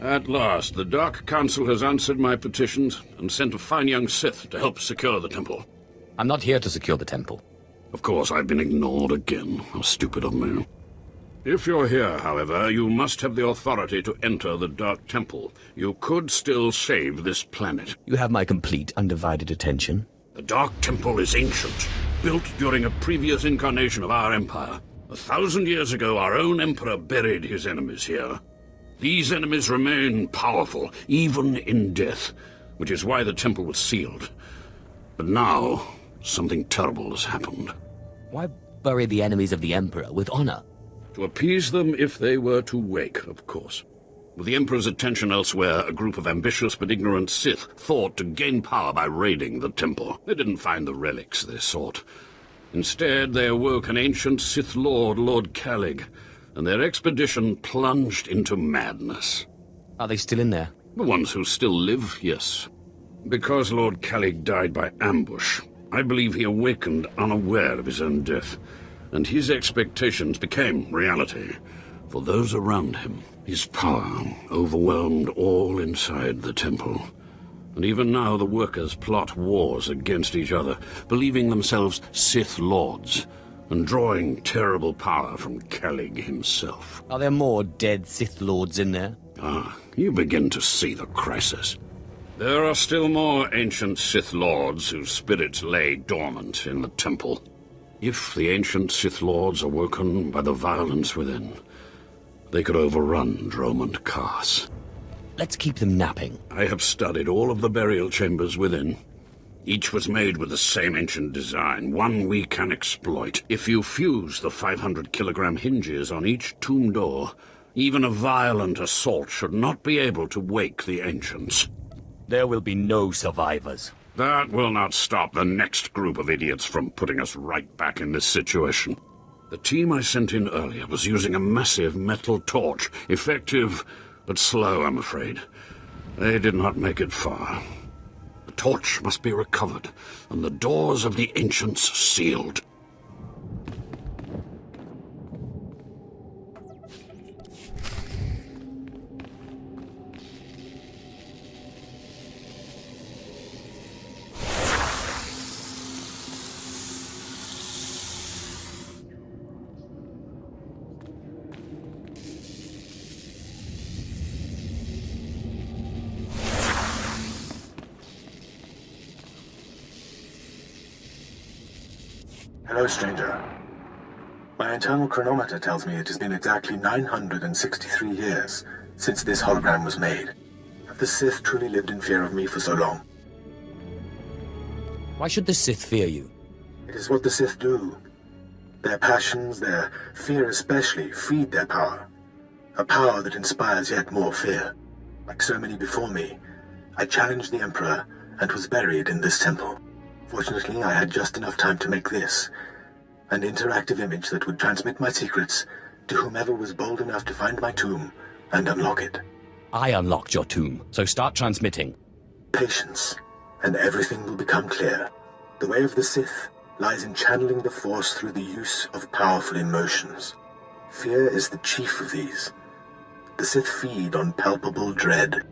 At last, the Dark Council has answered my petitions and sent a fine young Sith to help secure the temple. I'm not here to secure the temple. Of course, I've been ignored again. How stupid of me. If you're here, however, you must have the authority to enter the Dark Temple. You could still save this planet. You have my complete, undivided attention. The Dark Temple is ancient, built during a previous incarnation of our empire. 1,000 years ago, our own emperor buried his enemies here. These enemies remain powerful, even in death, which is why the temple was sealed. But now, something terrible has happened. Why bury the enemies of the Emperor with honor? To appease them if they were to wake, of course. With the Emperor's attention elsewhere, a group of ambitious but ignorant Sith thought to gain power by raiding the temple. They didn't find the relics they sought. Instead, they awoke an ancient Sith Lord, Lord Kalig, and their expedition plunged into madness. Are they still in there? The ones who still live, yes. Because Lord Kalig died by ambush, I believe he awakened unaware of his own death, and his expectations became reality. For those around him, his power overwhelmed all inside the temple. And even now the workers plot wars against each other, believing themselves Sith Lords, and drawing terrible power from Kalig himself. Are there more dead Sith Lords in there? Ah, you begin to see the crisis. There are still more ancient Sith Lords whose spirits lay dormant in the temple. If the ancient Sith Lords are woken by the violence within, they could overrun Dromund Kaas. Let's keep them napping. I have studied all of the burial chambers within. Each was made with the same ancient design, one we can exploit. If you fuse the 500-kilogram hinges on each tomb door, even a violent assault should not be able to wake the ancients. There will be no survivors. That will not stop the next group of idiots from putting us right back in this situation. The team I sent in earlier was using a massive metal torch, effective but slow, I'm afraid. They did not make it far. The torch must be recovered, and the doors of the ancients sealed. Hello, stranger. My internal chronometer tells me it has been exactly 963 years since this hologram was made. Have the Sith truly lived in fear of me for so long? Why should the Sith fear you? It is what the Sith do. Their passions, their fear especially, feed their power. A power that inspires yet more fear. Like so many before me, I challenged the Emperor and was buried in this temple. Fortunately, I had just enough time to make this, an interactive image that would transmit my secrets to whomever was bold enough to find my tomb and unlock it. I unlocked your tomb, so start transmitting. Patience, and everything will become clear. The way of the Sith lies in channeling the Force through the use of powerful emotions. Fear is the chief of these. The Sith feed on palpable dread.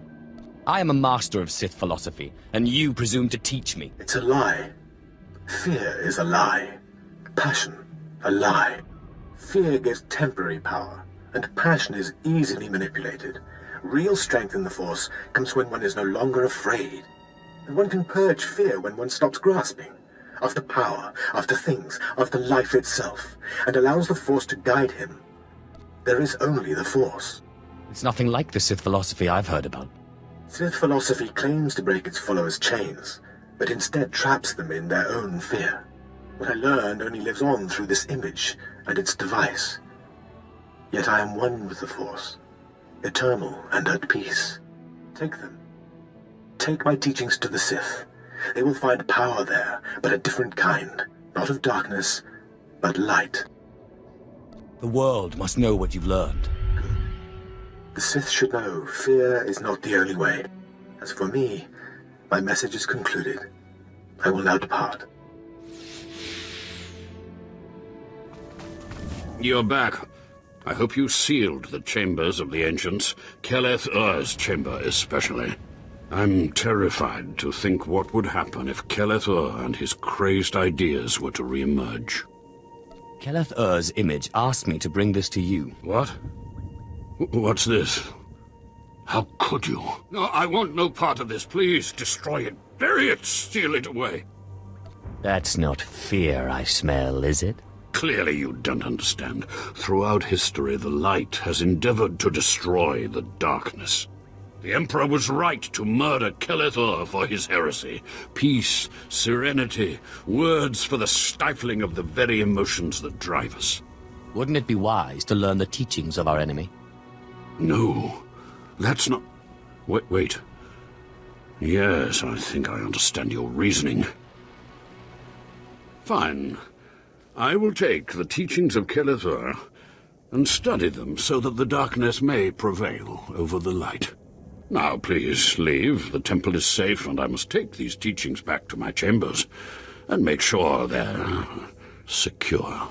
I am a master of Sith philosophy, and you presume to teach me. It's a lie. Fear is a lie. Passion, a lie. Fear gives temporary power, and passion is easily manipulated. Real strength in the Force comes when one is no longer afraid. And one can purge fear when one stops grasping. After power, after things, after life itself, and allows the Force to guide him. There is only the Force. It's nothing like the Sith philosophy I've heard about. Sith philosophy claims to break its followers' chains, but instead traps them in their own fear. What I learned only lives on through this image and its device. Yet I am one with the Force, eternal and at peace. Take them. Take my teachings to the Sith. They will find power there, but a different kind. Not of darkness, but light. The world must know what you've learned. The Sith should know fear is not the only way. As for me, my message is concluded. I will now depart. You're back. I hope you sealed the chambers of the ancients, SWTOR's chamber especially. I'm terrified to think what would happen if SWTOR and his crazed ideas were to re-emerge. SWTOR's image asked me to bring this to you. What? What's this? How could you? No, I want no part of this. Please, destroy it. Bury it. Steal it away. That's not fear I smell, is it? Clearly you don't understand. Throughout history, the light has endeavored to destroy the darkness. The Emperor was right to murder SWTOR for his heresy. Peace, serenity, words for the stifling of the very emotions that drive us. Wouldn't it be wise to learn the teachings of our enemy? No, that's not... Wait. Yes, I think I understand your reasoning. Fine. I will take the teachings of SWTOR and study them so that the darkness may prevail over the light. Now, please, leave. The temple is safe, and I must take these teachings back to my chambers and make sure they're secure.